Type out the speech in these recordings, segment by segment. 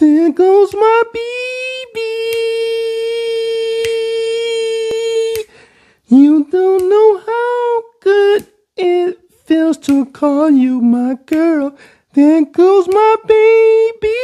There goes my baby. You don't know how good it feels to call you my girl. There goes my baby.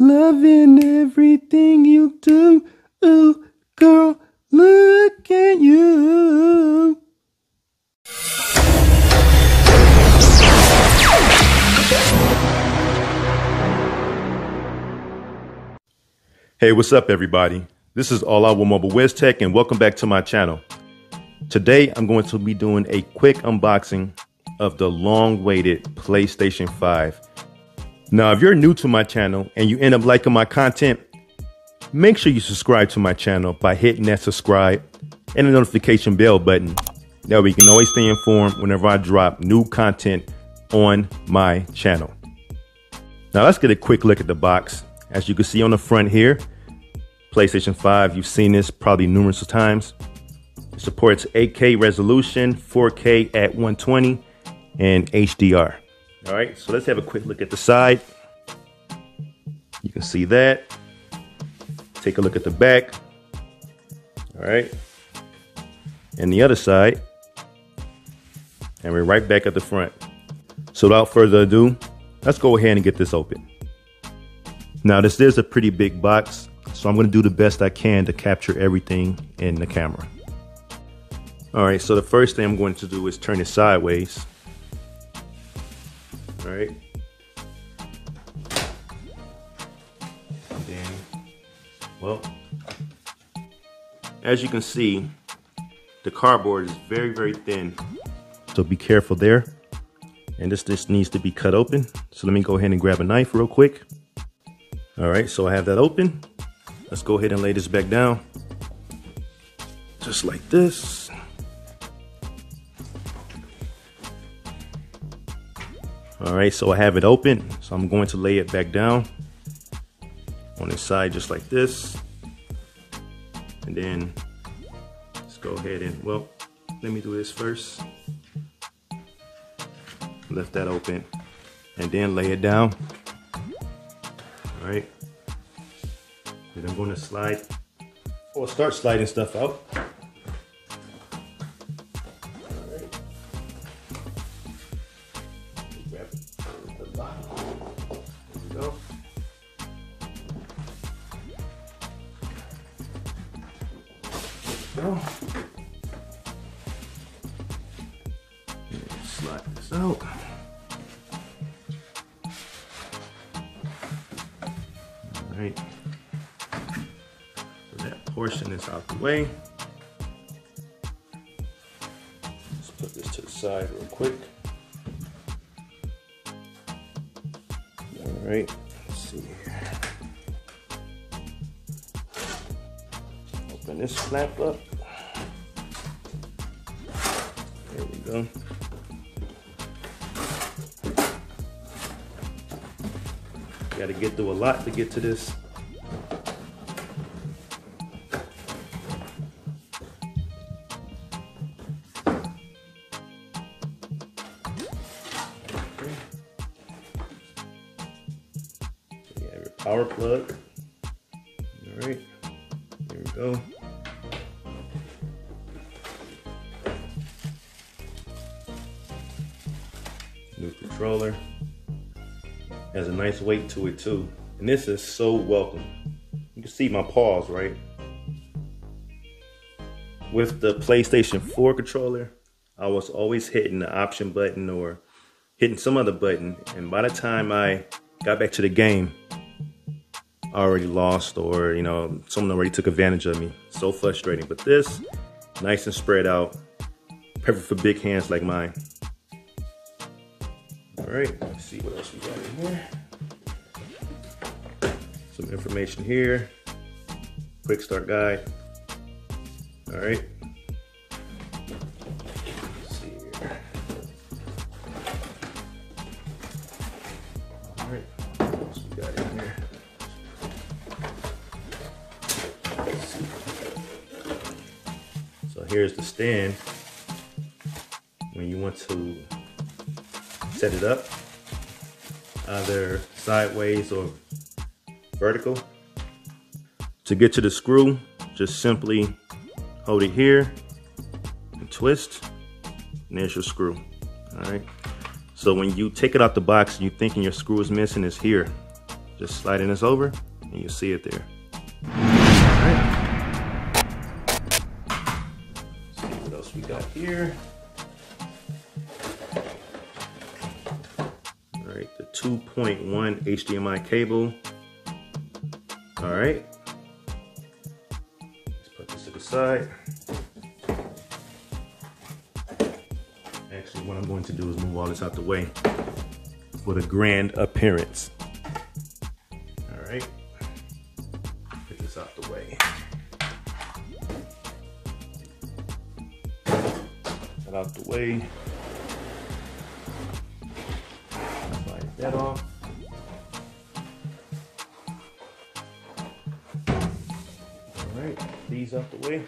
Loving everything you do. Ooh, girl, look at you. Hey, what's up everybody? This is All Out with Mobile WizTech and welcome back to my channel. Today I'm going to be doing a quick unboxing of the long-awaited PlayStation 5. Now if you're new to my channel and you end up liking my content, make sure you subscribe to my channel by hitting that subscribe and the notification bell button. That way you can always stay informed whenever I drop new content on my channel. Now let's get a quick look at the box. As you can see on the front here, PlayStation 5, you've seen this probably numerous times. It supports 8K resolution, 4K at 120, and HDR. All right, so let's have a quick look at the side. You can see that. Take a look at the back. All right, and the other side. And we're right back at the front. So without further ado, let's go ahead and get this open. Now this is a pretty big box, so I'm going to do the best I can to capture everything in the camera. All right, so the first thing I'm going to do is turn it sideways. All right. And then, well, as you can see, the cardboard is very, very thin. So be careful there. And this needs to be cut open. So let me go ahead and grab a knife real quick. All right, so I have that open. Let's go ahead and lay this back down. Just like this. All right, so I have it open. So I'm going to lay it back down on its side just like this. And then let's go ahead and, well, let me do this first. Lift that open and then lay it down. All right, and I'm going to slide or start sliding stuff out. All right. Grab the bottom. There we go. There we go. And slide this out. Right. So that portion is out the way. Let's put this to the side real quick. All right, let's see here. Open this flap up. There we go. Got to get through a lot to get to this. Okay. So you have your power plug. All right, here we go. New controller. Has a nice weight to it too. And this is so welcome. You can see my paws, right? With the PlayStation 4 controller, I was always hitting the option button or hitting some other button. And by the time I got back to the game, I already lost or, you know, someone already took advantage of me. So frustrating. But this, nice and spread out. Perfect for big hands like mine. All right, let's see what else we got in here. Some information here. Quick start guide. All right. Let's see here. All right, what else we got in here? Let's see. So here's the stand. When you want to set it up, either sideways or vertical. To get to the screw, just simply hold it here and twist, and there's your screw. All right. So when you take it out the box and you thinking your screw is missing, it's here. Just sliding this over and you see it there. All right. Let's see what else we got here. All right, the 2.1 HDMI cable. All right. Let's put this to the side. Actually, what I'm going to do is move all this out the way for the grand appearance. All right, get this out the way. Get out the way. Slide that off. All right, these out the way.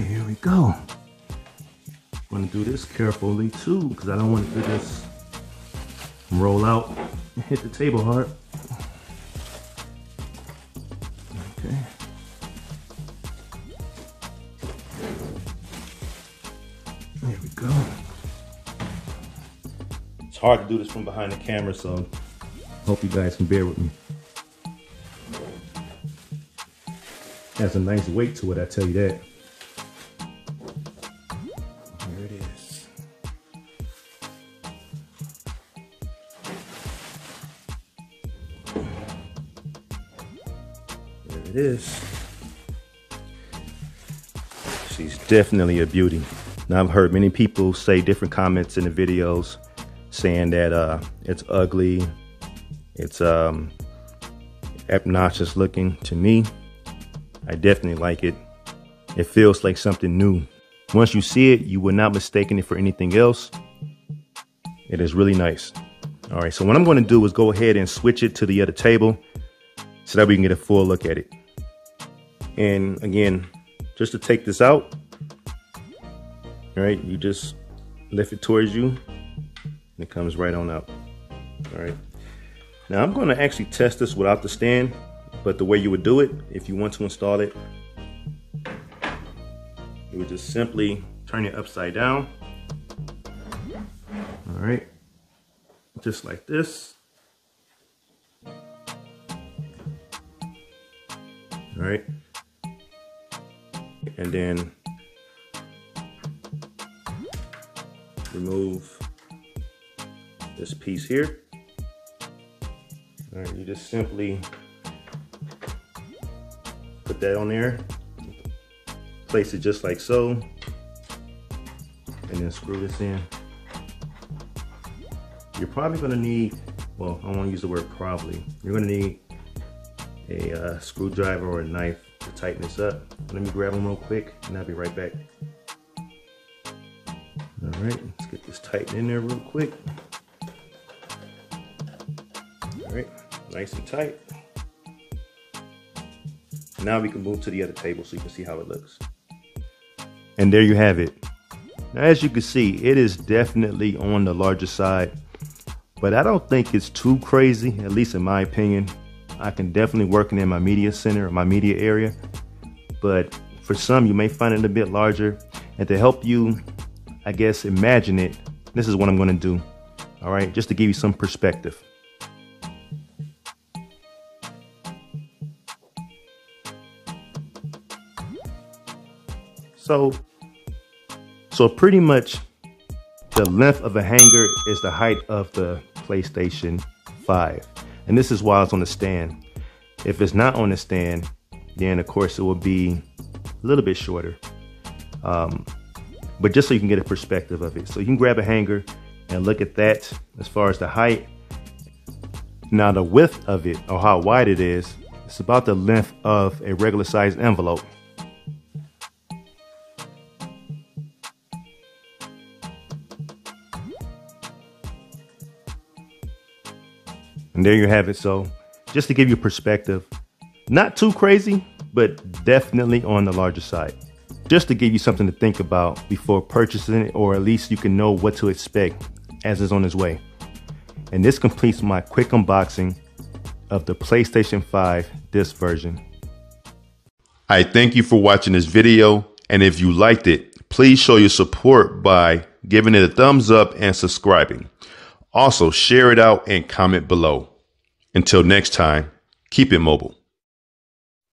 Here we go. I'm going to do this carefully too, because I don't want to just roll out and hit the table hard. Okay. There we go. It's hard to do this from behind the camera, so hope you guys can bear with me. Has a nice weight to it, I tell you that. It is. She's definitely a beauty. Now I've heard many people say different comments in the videos saying that it's ugly, it's obnoxious looking. To me, I definitely like it. It feels like something new. Once you see it, you will not mistake it for anything else. It is really nice. All right, so what I'm going to do is go ahead and switch it to the other table so that we can get a full look at it. And again, just to take this out, all right, you just lift it towards you and it comes right on out. All right. Now I'm going to actually test this without the stand, but the way you would do it, if you want to install it, you would just simply turn it upside down. All right. Just like this. All right. And then remove this piece here. All right, you just simply put that on there, place it just like so, and then screw this in. You're probably gonna need, well, I don't wanna use the word probably, you're gonna need a screwdriver or a knife to tighten this up. Let me grab them real quick and I'll be right back. All right, let's get this tightened in there real quick. All right, nice and tight. Now we can move to the other table so you can see how it looks. And there you have it. Now, as you can see, it is definitely on the larger side, but I don't think it's too crazy, at least in my opinion. I can definitely work in my media center or my media area, but for some, you may find it a bit larger. And to help you, I guess, imagine it, this is what I'm going to do. All right, just to give you some perspective. So pretty much the length of a hanger is the height of the PlayStation 5. And this is while it's on the stand. If it's not on the stand, then of course it will be a little bit shorter. But just so you can get a perspective of it. So you can grab a hanger and look at that as far as the height. Now the width of it, or how wide it is, it's about the length of a regular sized envelope. And there you have it. So just to give you perspective, not too crazy, but definitely on the larger side. just to give you something to think about before purchasing it, or at least you can know what to expect as it's on its way. And this completes my quick unboxing of the PlayStation 5 disc version. I thank you for watching this video, and if you liked it, please show your support by giving it a thumbs up and subscribing. Also, share it out and comment below. Until next time, keep it mobile.